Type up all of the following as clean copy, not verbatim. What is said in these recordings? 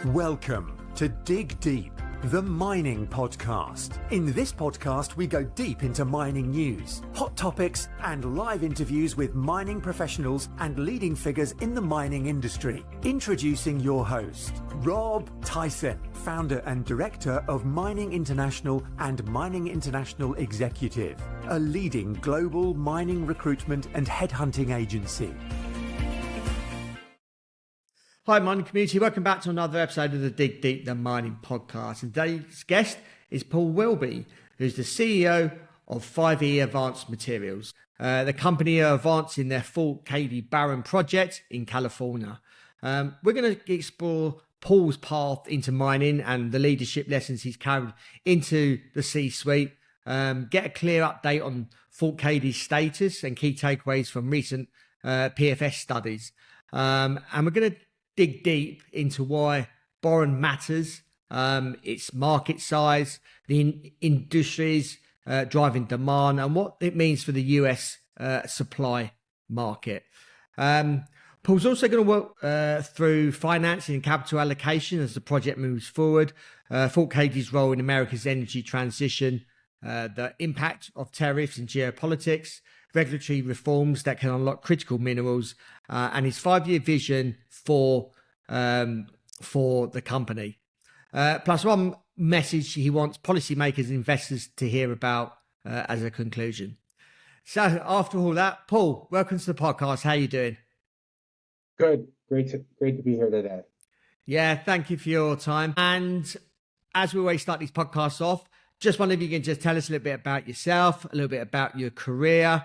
Welcome to Dig Deep, the mining podcast. In this podcast, we go deep into mining news, hot topics, and live interviews with mining professionals and leading figures in the mining industry. Introducing your host, Rob Tyson, founder and director of Mining International and Mining International Executive, a leading global mining recruitment and headhunting agency. Hi, mining community. Welcome back to another episode of the Dig Deep, the mining podcast. And today's guest is Paul Weibel, who's the CEO of 5E Advanced Materials. The company are advancing their Fort Cady Boron project in California. We're going to explore Paul's path into mining and the leadership lessons he's carried into the C-suite, get a clear update on Fort Cady's status and key takeaways from recent PFS studies. And we're going to dig deep into why boron matters, its market size, the industries driving demand, and what it means for the US supply market. Paul's also going to work through financing and capital allocation as the project moves forward, Fort Cady's role in America's energy transition, the impact of tariffs and geopolitics, regulatory reforms that can unlock critical minerals, and his 5-year vision for the company. Plus one message he wants policymakers and investors to hear about as a conclusion. So after all that, Paul, welcome to the podcast. How are you doing? Good. Great to be here today. Yeah, thank you for your time. And as we always start these podcasts off, just wonder if you can just tell us a little bit about yourself, a little bit about your career.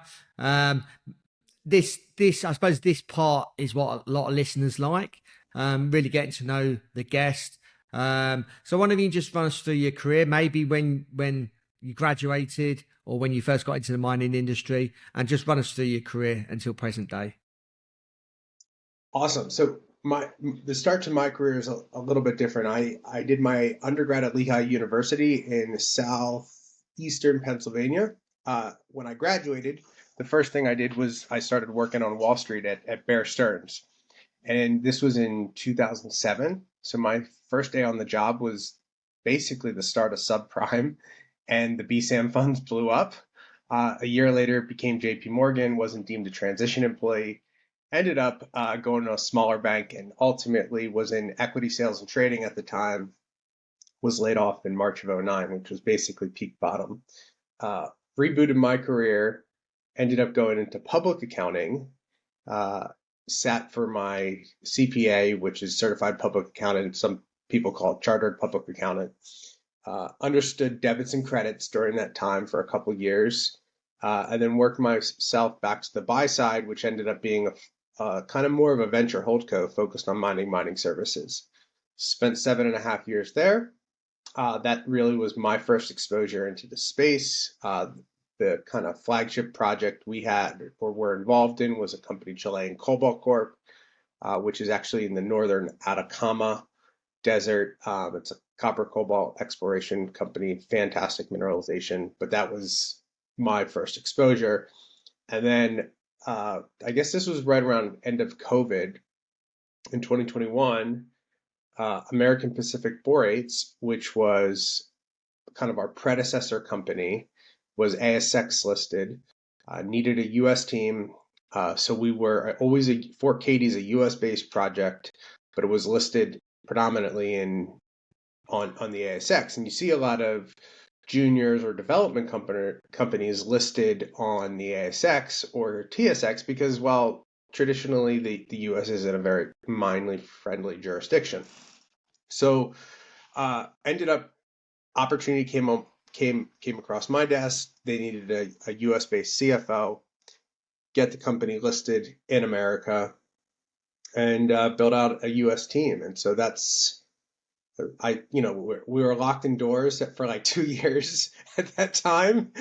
This I suppose this part is what a lot of listeners like, really getting to know the guest. So I wonder if you can just run us through your career, maybe when you graduated or when you first got into the mining industry, and just run us through your career until present day. Awesome. So the start to my career is a little bit different. I did my undergrad at Lehigh University in southeastern Pennsylvania. When I graduated, the first thing I did was I started working on Wall Street at Bear Stearns. And this was in 2007. So my first day on the job was basically the start of subprime, and the BSAM funds blew up. A year later, it became JP Morgan, wasn't deemed a transition employee, ended up going to a smaller bank, and ultimately was in equity sales and trading at the time, was laid off in March of 2009, which was basically peak bottom. Rebooted my career, ended up going into public accounting, sat for my CPA, which is Certified Public Accountant. Some people call it Chartered Public Accountant. Understood debits and credits during that time for a couple of years, and then worked myself back to the buy side, which ended up being a kind of more of a venture holdco focused on mining services. Spent 7.5 years there. That really was my first exposure into the space. The kind of flagship project we had or were involved in was a company, Chilean Cobalt Corp, which is actually in the northern Atacama Desert. It's a copper cobalt exploration company, fantastic mineralization, but that was my first exposure. And then I guess this was right around end of COVID in 2021, American Pacific Borates, which was kind of our predecessor company, was ASX listed, needed a US team. So we were always Fort Cady is a US based project, but it was listed predominantly on the ASX. And you see a lot of juniors or development companies listed on the ASX or TSX because, well, traditionally the US isn't a very minely friendly jurisdiction. So ended up opportunity came across my desk. They needed a US based CFO, get the company listed in America, and build out a US team. And so we were locked indoors for like 2 years at that time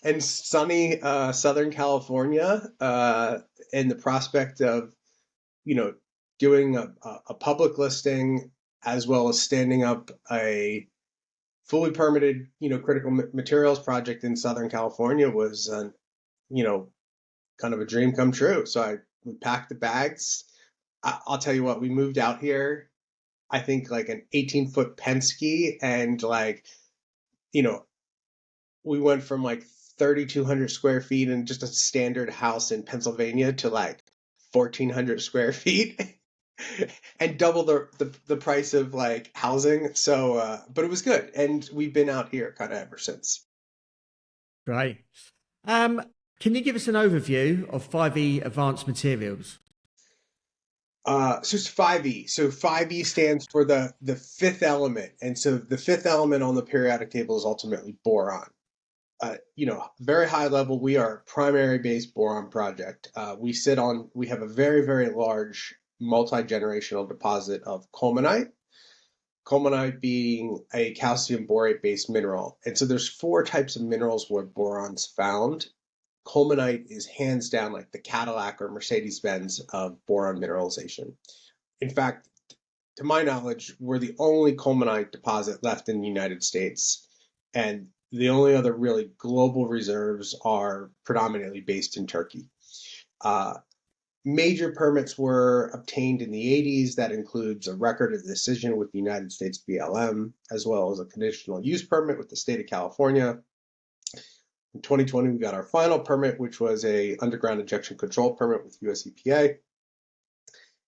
in sunny Southern California, and the prospect of, doing a public listing as well as standing up a fully permitted, critical materials project in Southern California was, kind of a dream come true. So we packed the bags. I'll tell you what, we moved out here I think like an 18-foot Penske, and like, you know, we went from like 3,200 square feet in just a standard house in Pennsylvania to like 1,400 square feet and double the price of like housing. So, but it was good. And we've been out here kind of ever since. Great. Um, can you give us an overview of 5E Advanced Materials? So it's 5E. So 5E stands for the fifth element. And so the fifth element on the periodic table is ultimately boron. Very high level, we are a primary based boron project. We have a very, very large multi-generational deposit of colemanite. Colemanite being a calcium borate based mineral. And so there's four types of minerals where boron's found. Colemanite is hands down like the Cadillac or Mercedes-Benz of boron mineralization. In fact, to my knowledge, we're the only colemanite deposit left in the United States. And the only other really global reserves are predominantly based in Turkey. Major permits were obtained in the 80s. That includes a record of decision with the United States BLM, as well as a conditional use permit with the state of California. In 2020, we got our final permit, which was a underground injection control permit with US EPA.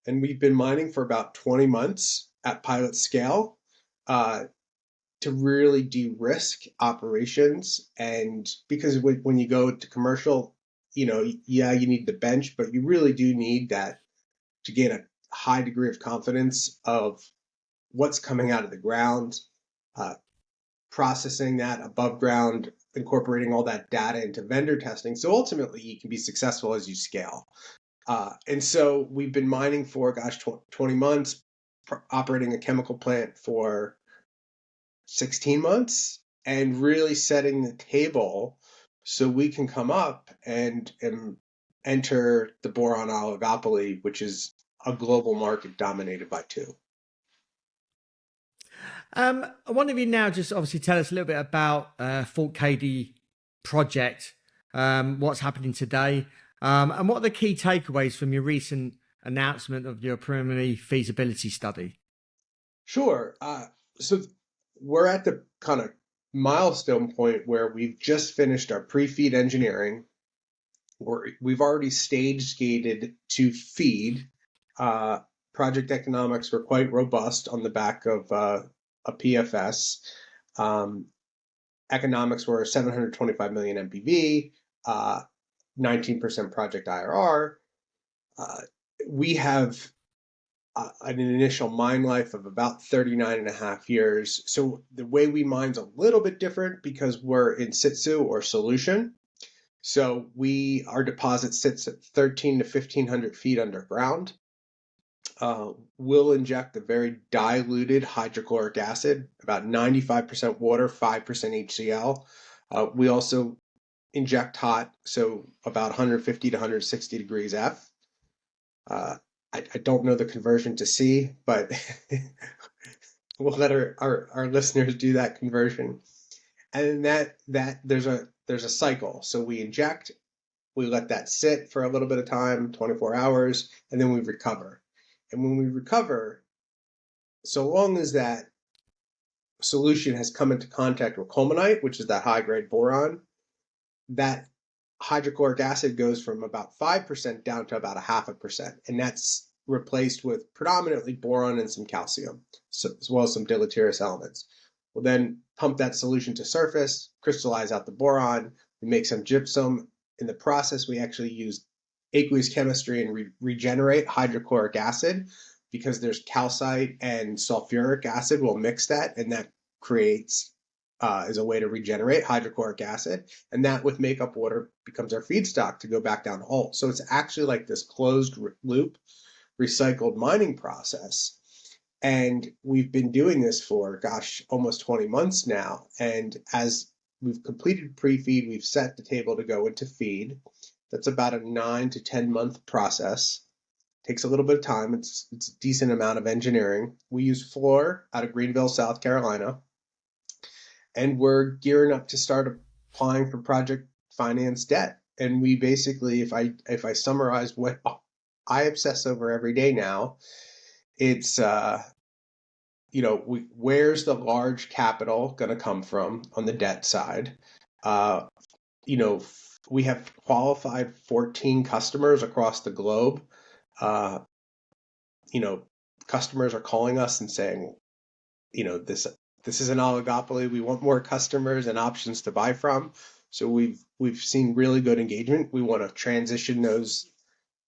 And we've been mining for about 20 months at pilot scale to really de-risk operations. And because when you go to commercial, you need the bench, but you really do need that to gain a high degree of confidence of what's coming out of the ground, processing that above ground, incorporating all that data into vendor testing. So ultimately, you can be successful as you scale. And so we've been mining for, 20 months, operating a chemical plant for 16 months, and really setting the table so we can come up and enter the boron oligopoly, which is a global market dominated by two. I wonder if you now just obviously tell us a little bit about Fort Cady project, what's happening today, and what are the key takeaways from your recent announcement of your preliminary feasibility study? Sure. So we're at the kind of milestone point where we've just finished our pre-feed engineering. We've already stage gated to feed. Project economics were quite robust on the back of a PFS. Economics were 725 million MPV, 19% project IRR. We have an initial mine life of about 39 and a half years. So the way we mine's a little bit different because we're in situ or solution. So our deposit sits at 13 to 1,500 feet underground. We'll inject a very diluted hydrochloric acid, about 95% water, 5% HCl. We also inject hot, so about 150 to 160 degrees F. I don't know the conversion to C, but we'll let our listeners do that conversion. And that there's a cycle. So we inject, we let that sit for a little bit of time, 24 hours, and then we recover. And when we recover, so long as that solution has come into contact with colemanite, which is that high-grade boron, that hydrochloric acid goes from about 5% down to about 0.5%. And that's replaced with predominantly boron and some calcium, as well as some deleterious elements. We'll then pump that solution to surface, crystallize out the boron, we make some gypsum. In the process, we actually use aqueous chemistry and regenerate hydrochloric acid because there's calcite and sulfuric acid will mix that, and that creates is a way to regenerate hydrochloric acid, and that with makeup water becomes our feedstock to go back down hole. So it's actually like this closed loop recycled mining process. And we've been doing this for, almost 20 months now. And as we've completed pre-feed, we've set the table to go into feed. That's about a 9 to 10 month process. Takes a little bit of time. It's a decent amount of engineering. We use Fluor out of Greenville, South Carolina. And we're gearing up to start applying for project finance debt. And we basically, if I summarize what I obsess over every day now, it's where's the large capital going to come from on the debt side? Uh, we have qualified 14 customers across the globe. Uh, you know, Customers are calling us and saying, this is an oligopoly. We want more customers and options to buy from. So we've seen really good engagement. We want to transition those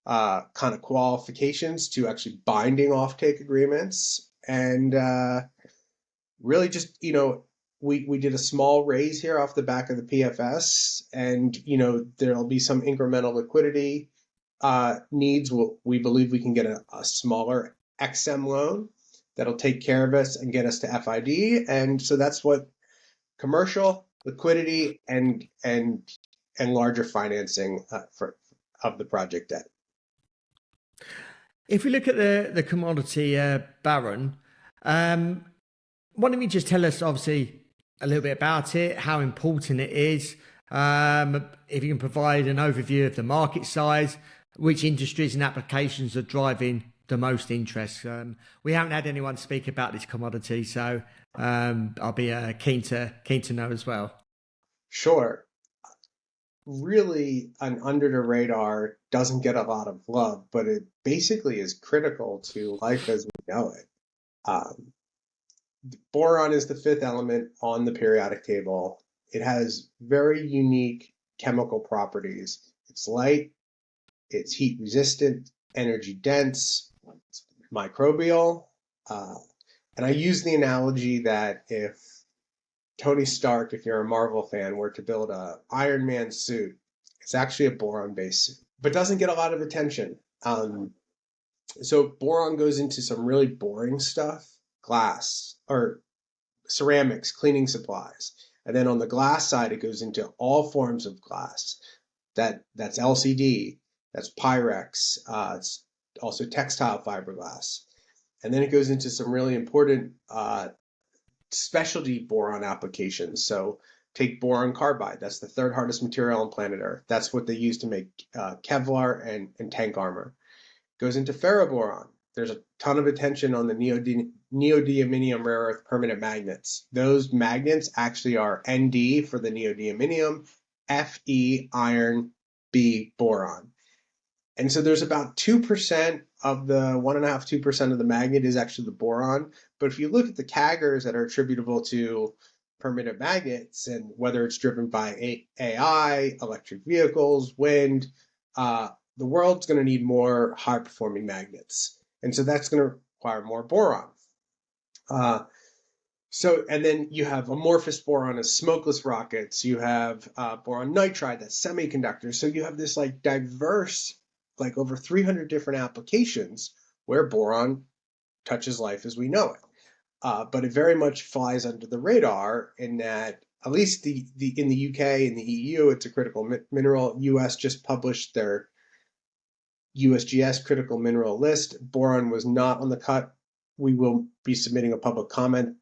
kind of qualifications to actually binding offtake agreements, and really just we did a small raise here off the back of the PFS, and there'll be some incremental liquidity needs. We believe we can get a smaller XM loan that'll take care of us and get us to FID, and so that's what commercial liquidity and larger financing of the project debt. If we look at the commodity Boron, why don't you just tell us, obviously, a little bit about it, how important it is, if you can provide an overview of the market size, which industries and applications are driving the most interest. We haven't had anyone speak about this commodity, so I'll be keen to know as well. Sure. Really, an under the radar, doesn't get a lot of love, but it basically is critical to life as we know it. Boron is the fifth element on the periodic table. It has very unique chemical properties. It's light, it's heat resistant, energy dense, it's microbial. And I use the analogy that if Tony Stark, if you're a Marvel fan, were to build a Iron Man suit, it's actually a boron-based suit, but doesn't get a lot of attention. So boron goes into some really boring stuff, glass or ceramics, cleaning supplies. And then on the glass side, it goes into all forms of glass. That's LCD, that's Pyrex, it's also textile fiberglass. And then it goes into some really important specialty boron applications. So take boron carbide. That's the third hardest material on planet Earth. That's what they use to make Kevlar and tank armor. Goes into ferroboron. There's a ton of attention on the neodymium rare earth permanent magnets. Those magnets actually are Nd for the neodymium, Fe iron, B boron. And so there's about 2% of the 1.5–2% of the magnet is actually the boron. But if you look at the CAGRs that are attributable to permanent magnets, and whether it's driven by AI, electric vehicles, wind, the world's going to need more high-performing magnets. And so that's going to require more boron. And then you have amorphous boron as smokeless rockets. You have boron nitride, that's semiconductors. So you have this diverse, over 300 different applications where boron touches life as we know it. But it very much flies under the radar in that, at least in the UK and the EU, it's a critical mineral. US just published their USGS critical mineral list. Boron was not on the cut. We will be submitting a public comment.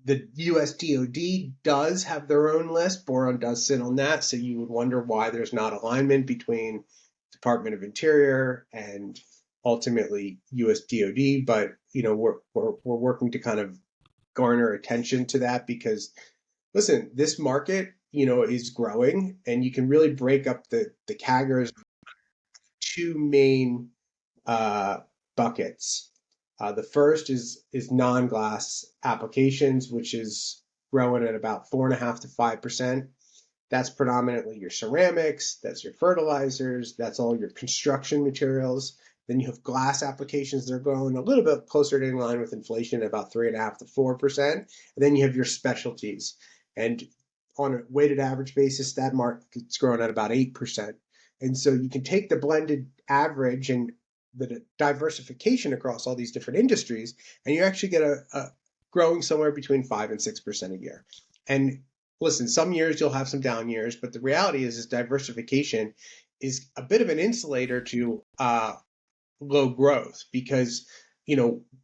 The US DoD does have their own list. Boron does sit on that. So you would wonder why there's not alignment between Department of Interior and ultimately US DoD. But, we're working to kind of garner attention to that because, listen, this market, is growing, and you can really break up the CAGRs two main buckets. The first is non-glass applications, which is growing at about 4.5 to 5%. That's predominantly your ceramics, that's your fertilizers, that's all your construction materials. Then you have glass applications that are growing a little bit closer to in line with inflation, about 3.5 to 4%. And then you have your specialties. And on a weighted average basis, that market's growing at about 8%. And so you can take the blended average and the diversification across all these different industries, and you actually get a growing somewhere between 5 and 6% a year. And listen, some years you'll have some down years, but the reality is diversification is a bit of an insulator to low growth because,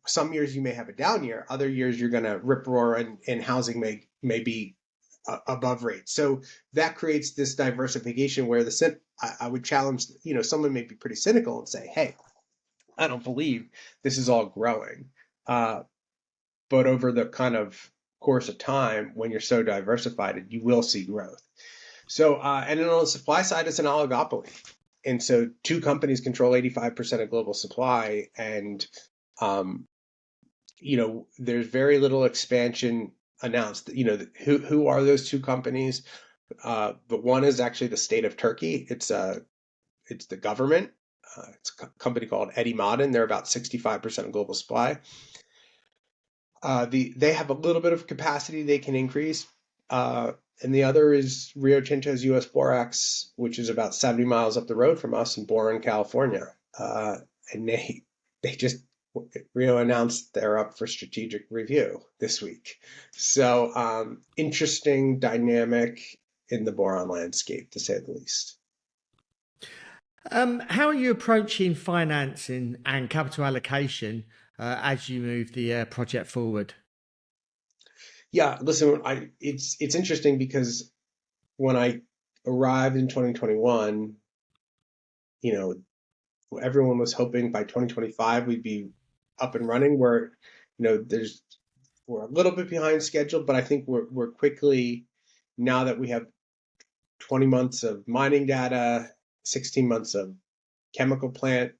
some years you may have a down year, other years you're going to rip roar and housing may be above rate. So that creates this diversification where I would challenge, someone may be pretty cynical and say, hey, I don't believe this is all growing. but over the kind of course of time, when you're so diversified, you will see growth. So, and then on the supply side, it's an oligopoly. And so two companies control 85% of global supply. And, there's very little expansion announced. Who are those two companies? But one is actually the state of Turkey. It's the government. It's a company called Eddie Modern. They're about 65% of global supply. They have a little bit of capacity they can increase. And the other is Rio Tinto's US Borax, which is about 70 miles up the road from us in Boron, California. And they just, Rio announced they're up for strategic review this week. So interesting dynamic in the boron landscape, to say the least. How are you approaching financing and capital allocation as you move the project forward? Yeah, listen, it's interesting because when I arrived in 2021, everyone was hoping by 2025 we'd be up and running. We're a little bit behind schedule, but I think we're quickly, now that we have 20 months of mining data, 16 months of chemical plant,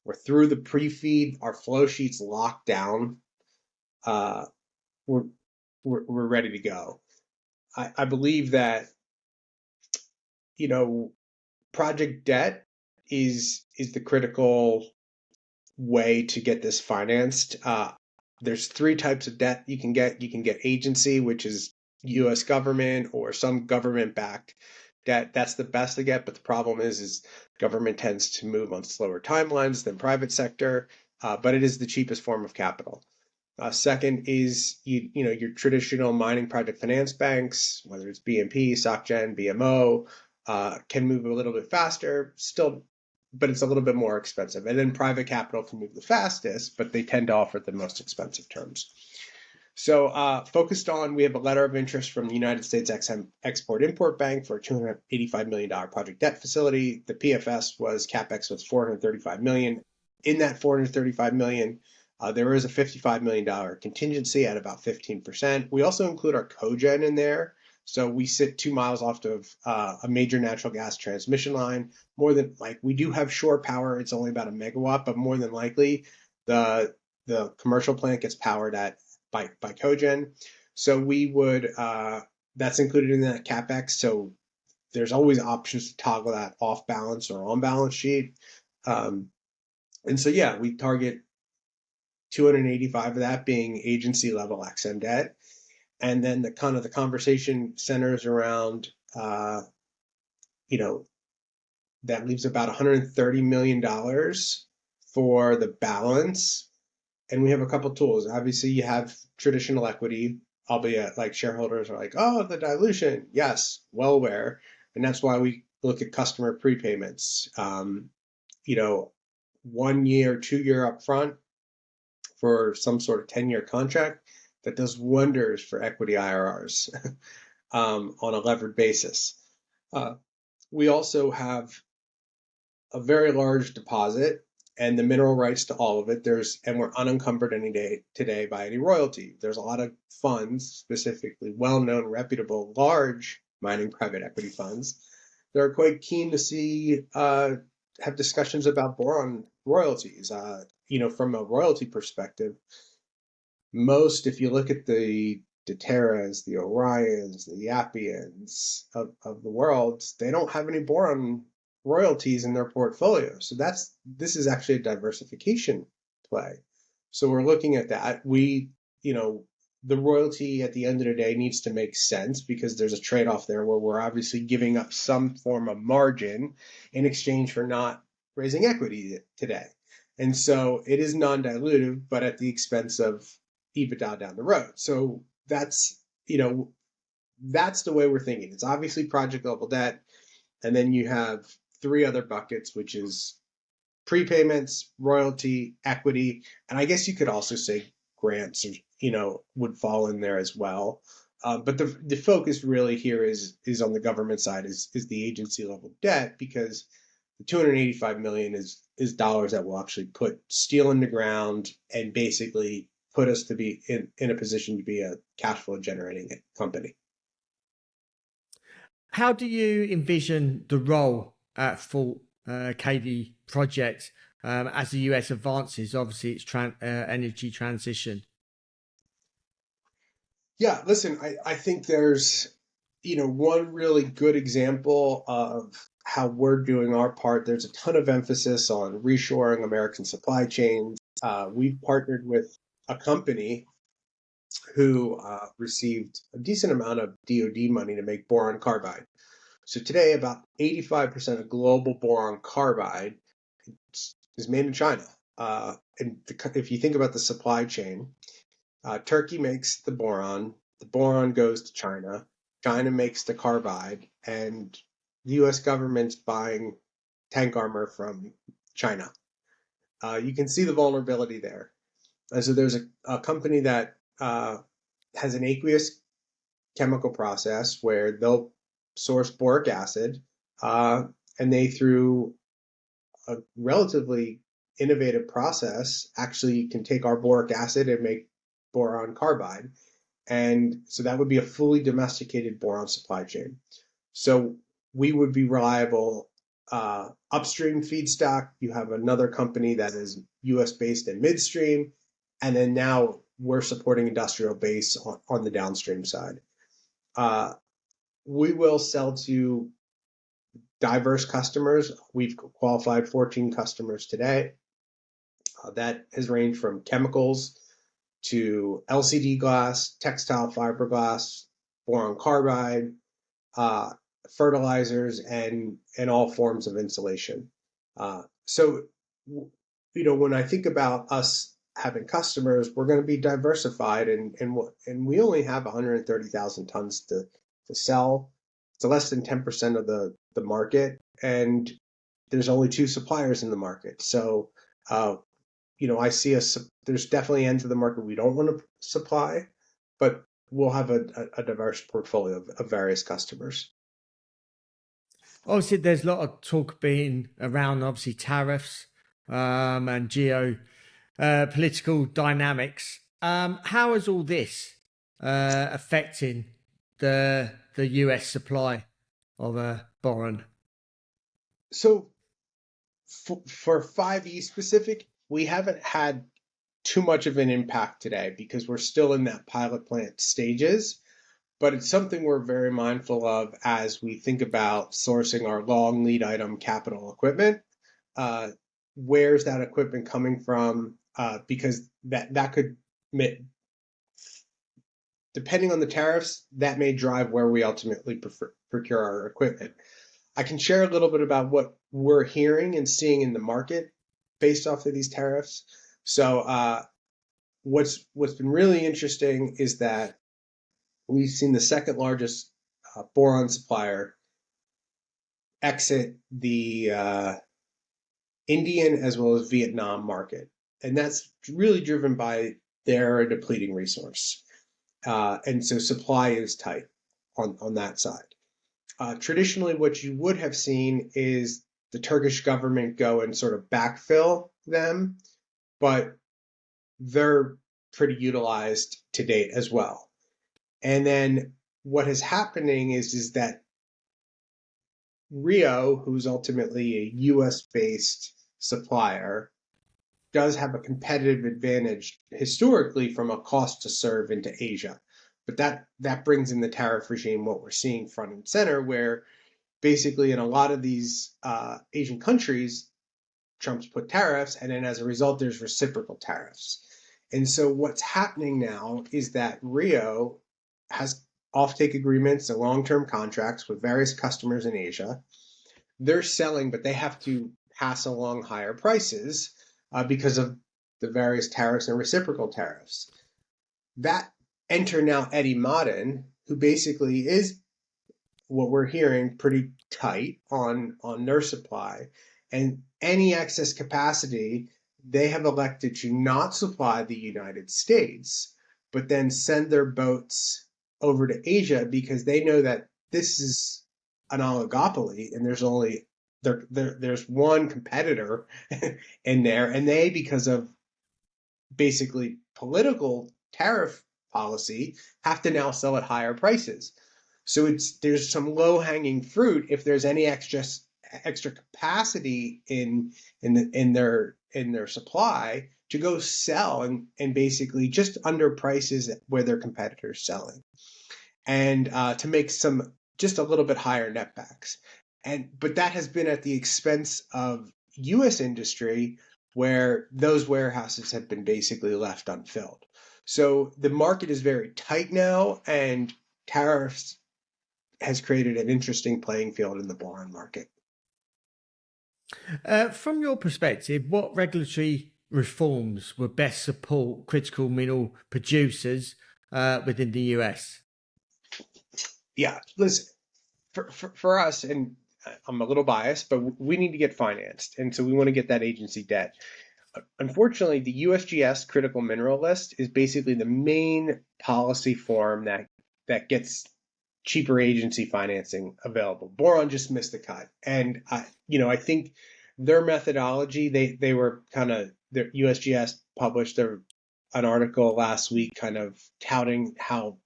we're through the pre-feed, our flow sheets locked down. We're ready to go. I believe that, project debt is the critical way to get this financed. There's three types of debt you can get. You can get agency, which is U.S. government or some government-backed debt. That's the best to get, but the problem is government tends to move on slower timelines than private sector, but it is the cheapest form of capital. Second is your traditional mining project finance banks, whether it's BNP, SocGen, BMO, can move a little bit faster, still, but it's a little bit more expensive. And then private capital can move the fastest, but they tend to offer the most expensive terms. So we have a letter of interest from the United States Export-Import Bank for a $285 million project debt facility. The PFS CapEx was $435 million. In that $435 million, there is a $55 million contingency at about 15%. We also include our cogen in there. So we sit 2 miles off of a major natural gas transmission line. We do have shore power. It's only about a megawatt, but more than likely the commercial plant gets powered by cogen. So we would, that's included in that CapEx. So there's always options to toggle that off balance or on balance sheet. And so, we target 285 of that being agency level XM debt. And then the conversation centers around, that leaves about $130 million for the balance. And we have a couple tools. Obviously, you have traditional equity, albeit like shareholders are like, oh, the dilution. Yes, well aware. And that's why we look at customer prepayments. 1 year, 2 year upfront for some sort of 10-year contract that does wonders for equity IRRs on a levered basis. We also have a very large deposit and the mineral rights to all of it. And we're unencumbered any day today by any royalty. There's a lot of funds, specifically well-known, reputable, large mining private equity funds, that are quite keen to see have discussions about boron royalties. From a royalty perspective, if you look at the Terras, the Orions, the Yappians of the world, they don't have any boron royalties in their portfolio. So this is actually a diversification play. So we're looking at that. The royalty at the end of the day needs to make sense because there's a trade-off there where we're obviously giving up some form of margin in exchange for not raising equity today. And so it is non-dilutive, but at the expense of EBITDA down the road. So that's the way we're thinking. It's obviously project level debt. And then you have three other buckets, which is prepayments, royalty, equity. And I guess you could also say grants, would fall in there as well. But the focus really here is on the government side, is the agency level debt, because the $285 million is dollars that will actually put steel in the ground and basically put us to be in a position to be a cash flow generating company. How do you envision the role at Fort Cady project as the US advances, obviously, its energy transition? Yeah, listen, I think there's, one really good example of how we're doing our part. There's a ton of emphasis on reshoring American supply chains. We've partnered with a company who received a decent amount of DoD money to make boron carbide. So today, about 85% of global boron carbide is made in China. And if you think about the supply chain, Turkey makes the boron goes to China, China makes the carbide, and the US government's buying tank armor from China. You can see the vulnerability there. And so there's a company that has an aqueous chemical process where they'll source boric acid, and they, through a relatively innovative process, actually can take our boric acid and make boron carbide. And so that would be a fully domesticated boron supply chain. So we would be reliable upstream feedstock. You have another company that is US based and midstream. And then now we're supporting industrial base on the downstream side. We will sell to diverse customers. We've qualified 14 customers today. That has ranged from chemicals to LCD glass, textile fiberglass, boron carbide, fertilizers, and all forms of insulation. So, when I think about us having customers, we're going to be diversified, and we only have 130,000 tons to sell. It's less than 10% of the market, and there's only two suppliers in the market. So, I see there's definitely ends of the market we don't want to supply, but we'll have a diverse portfolio of various customers. Obviously, there's a lot of talk being around, obviously, tariffs and geopolitical dynamics. How is all this affecting the US supply of boron? So for 5E specific, we haven't had too much of an impact today because we're still in that pilot plant stages. But it's something we're very mindful of as we think about sourcing our long lead item capital equipment. Where's that equipment coming from? Because that could, depending on the tariffs, that may drive where we ultimately procure our equipment. I can share a little bit about what we're hearing and seeing in the market based off of these tariffs. So what's been really interesting is that we've seen the second largest boron supplier exit the Indian as well as Vietnam market. And that's really driven by their depleting resource. And so supply is tight on that side. Traditionally, what you would have seen is the Turkish government go and sort of backfill them, but they're pretty utilized to date as well. And then what is happening is that Rio, who's ultimately a US-based supplier, does have a competitive advantage historically from a cost to serve into Asia. But that brings in the tariff regime, what we're seeing front and center, where basically in a lot of these Asian countries, Trump's put tariffs, and then as a result, there's reciprocal tariffs. And so what's happening now is that Rio has offtake agreements and long-term contracts with various customers in Asia. They're selling, but they have to pass along higher prices because of the various tariffs and reciprocal tariffs. That enter now Eddie Madden, who basically is, what we're hearing, pretty tight on their supply. And any excess capacity, they have elected to not supply the United States, but then send their boats over to Asia because they know that this is an oligopoly and there's one competitor in there, and they, because of basically political tariff policy have to now sell at higher prices. So there's some low hanging fruit if there's any extra capacity in their supply to go sell and basically just under prices where their competitors selling, and to make some just a little bit higher netbacks. But that has been at the expense of U.S. industry, where those warehouses have been basically left unfilled. So the market is very tight now, and tariffs has created an interesting playing field in the boron market. From your perspective, what regulatory reforms would best support critical mineral producers within the US? Yeah, listen, for us, and I'm a little biased, but we need to get financed. And so we want to get that agency debt. Unfortunately, the USGS critical mineral list is basically the main policy form that gets cheaper agency financing available. Boron just missed the cut. And, I think their methodology, they were their USGS published an article last week kind of touting how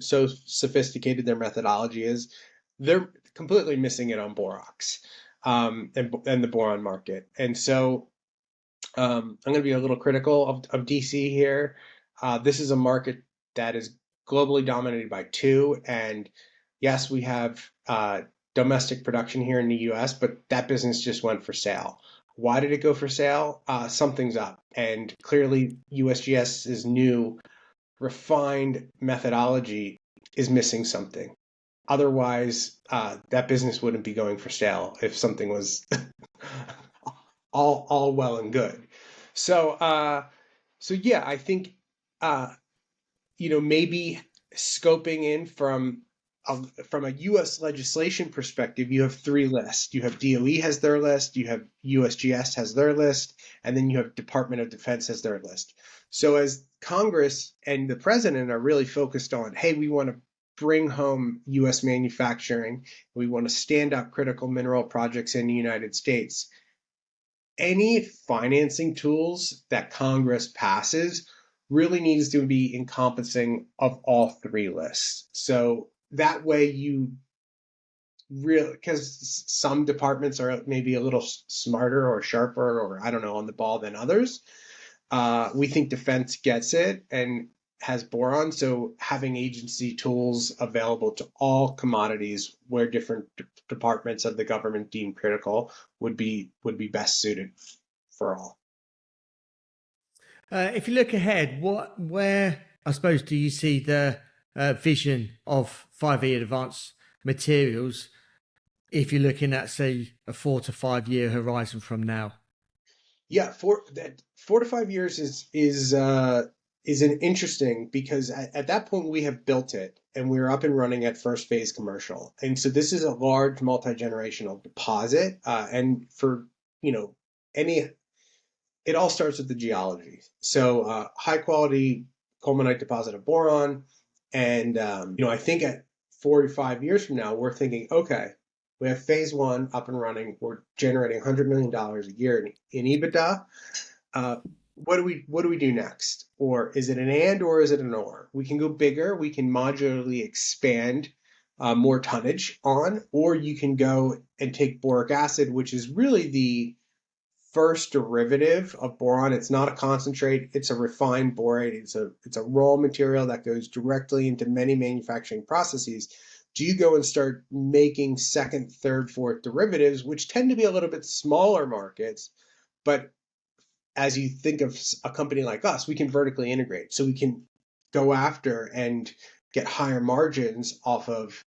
so sophisticated their methodology is. They're completely missing it on borox, and the boron market. And so I'm going to be a little critical of DC here. This is a market that is globally dominated by two. And yes, we have domestic production here in the US, but that business just went for sale. Why did it go for sale? Something's up. And clearly, USGS's new refined methodology is missing something. Otherwise, that business wouldn't be going for sale if something was all well and good. So yeah, I think maybe scoping in from a U.S. legislation perspective, you have three lists. You have DOE has their list, you have USGS has their list, and then you have Department of Defense has their list. So as Congress and the president are really focused on, hey, we want to bring home U.S. manufacturing, we want to stand up critical mineral projects in the United States, any financing tools that Congress passes really needs to be encompassing of all three lists. So that way you really, because some departments are maybe a little smarter or sharper or I don't know on the ball than others. We think defense gets it and has boron, so having agency tools available to all commodities where different departments of the government deem critical would be best suited for all. If you look ahead, where I suppose do you see the vision of 5E advanced materials if you're looking at, say, a 4 to 5 year horizon from now? Yeah, 4 to 5 years is an interesting, because at that point we have built it and we're up and running at first phase commercial. And so this is a large multi-generational deposit. And for, it all starts with the geology. So high quality colemanite deposit of boron. And, I think at 4 to 5 years from now, we're thinking, okay, we have phase one up and running. We're generating $100 million a year in EBITDA. What do we do next? Or is it an and or is it an or? We can go bigger. We can modularly expand more tonnage on, or you can go and take boric acid, which is really the first derivative of boron. It's not a concentrate. It's a refined borate. It's a raw material that goes directly into many manufacturing processes. Do you go and start making second, third, fourth derivatives, which tend to be a little bit smaller markets, but as you think of a company like us, we can vertically integrate. So we can go after and get higher margins off of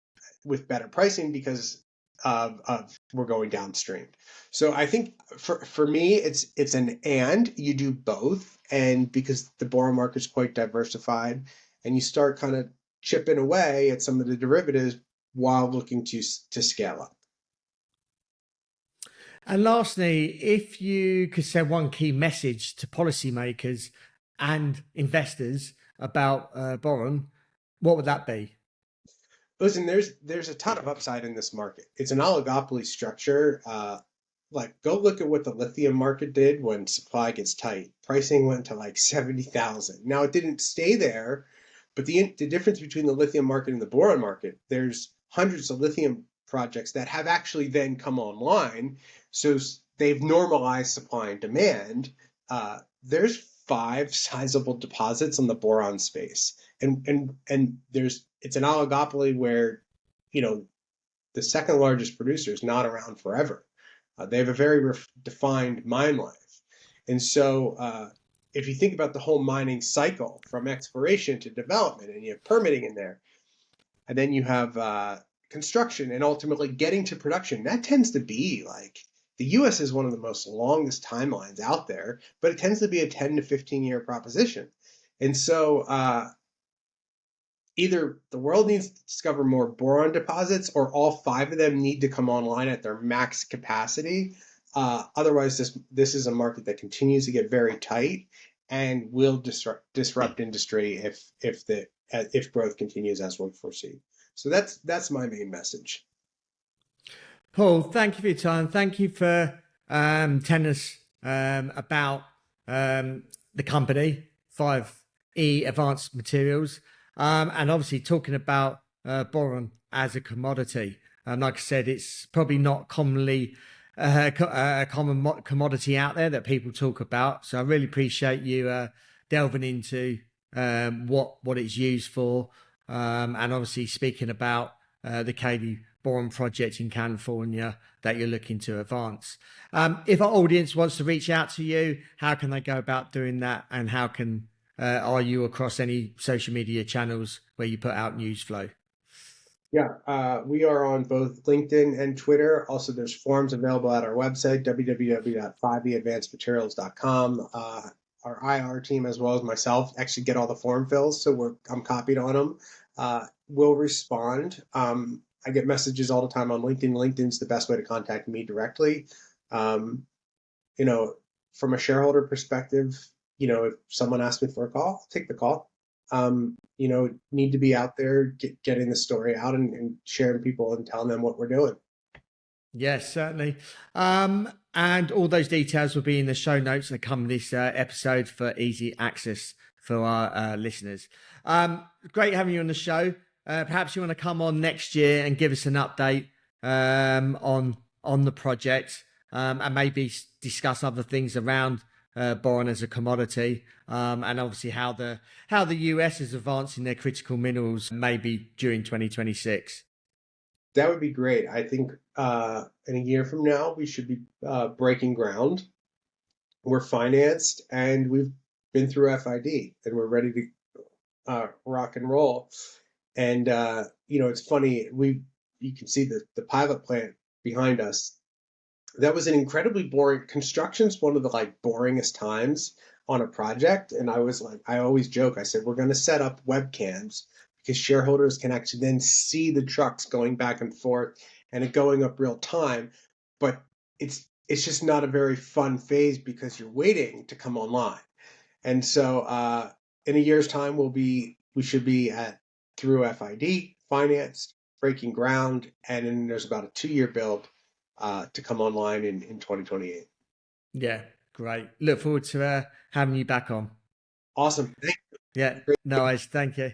with better pricing because of we're going downstream. So I think for me, it's an and you do both. And because the boron market is quite diversified and you start kind of chipping away at some of the derivatives while looking to scale up. And lastly, if you could send one key message to policymakers and investors about boron, what would that be? Listen, there's a ton of upside in this market. It's an oligopoly structure. like, go look at what the lithium market did when supply gets tight. Pricing went to like 70,000. Now it didn't stay there, but the difference between the lithium market and the boron market, there's hundreds of lithium projects that have actually then come online. So they've normalized supply and demand. There's 5 sizable deposits in the boron space, and it's an oligopoly where, the second largest producer is not around forever. They have a very defined mine life. And so if you think about the whole mining cycle from exploration to development, and you have permitting in there, and then you have construction and ultimately getting to production, that tends to be like, the US is one of the most longest timelines out there, but it tends to be a 10 to 15 year proposition. And so either the world needs to discover more boron deposits, or all 5 of them need to come online at their max capacity. Otherwise, this is a market that continues to get very tight and will disrupt industry if growth continues as we foresee. So that's my main message. Paul, thank you for your time. Thank you for telling us about the company, 5E Advanced Materials. And obviously talking about boron as a commodity. Like I said, it's probably not commonly a common commodity out there that people talk about. So I really appreciate you delving into what it's used for, and obviously speaking about the Cady boron project in California that you're looking to advance. If our audience wants to reach out to you, how can they go about doing that, and how can are you across any social media channels where you put out news flow? Yeah, we are on both LinkedIn and Twitter. Also, there's forms available at our website, www.5eadvancedmaterials.com. Our IR team, as well as myself, actually get all the form fills, so I'm copied on them. We'll respond. I get messages all the time on LinkedIn. LinkedIn's the best way to contact me directly. From a shareholder perspective, if someone asks me for a call, I'll take the call. Need to be out there getting the story out and sharing people and telling them what we're doing. Yes, certainly. And all those details will be in the show notes that come this episode for easy access for our listeners. Great having you on the show. Perhaps you want to come on next year and give us an update on the project, and maybe discuss other things around boron as a commodity, and obviously how the US is advancing their critical minerals maybe during 2026. That would be great. I think in a year from now, we should be breaking ground. We're financed and we've been through FID and we're ready to rock and roll. And, it's funny, you can see the pilot plant behind us. That was an incredibly boring, construction's one of the boringest times on a project. And I always joke, I said, we're going to set up webcams because shareholders can actually then see the trucks going back and forth and it going up real time. But it's just not a very fun phase because you're waiting to come online. And so in a year's time, we should be through FID, financed, breaking ground, and then there's about a 2-year build to come online in 2028. Yeah, great. Look forward to having you back on. Awesome. Thank you. Yeah, no worries. Thank you.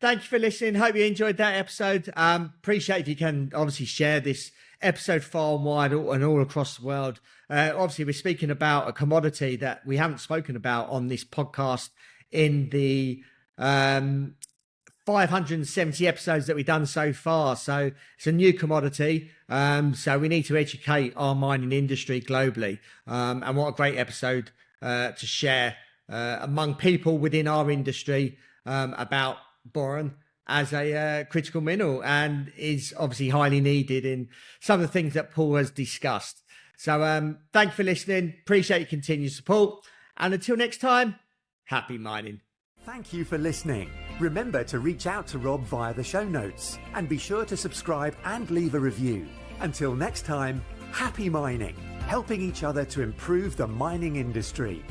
Thank you for listening. Hope you enjoyed that episode. Appreciate if you can obviously share this episode far and wide and all across the world. Obviously, we're speaking about a commodity that we haven't spoken about on this podcast in the 570 episodes that we've done so far. So it's a new commodity. So we need to educate our mining industry globally. And what a great episode to share among people within our industry about boron as a critical mineral, and is obviously highly needed in some of the things that Paul has discussed. So thank you for listening. Appreciate your continued support. And until next time, happy mining. Thank you for listening. Remember to reach out to Rob via the show notes and be sure to subscribe and leave a review. Until next time, happy mining, helping each other to improve the mining industry.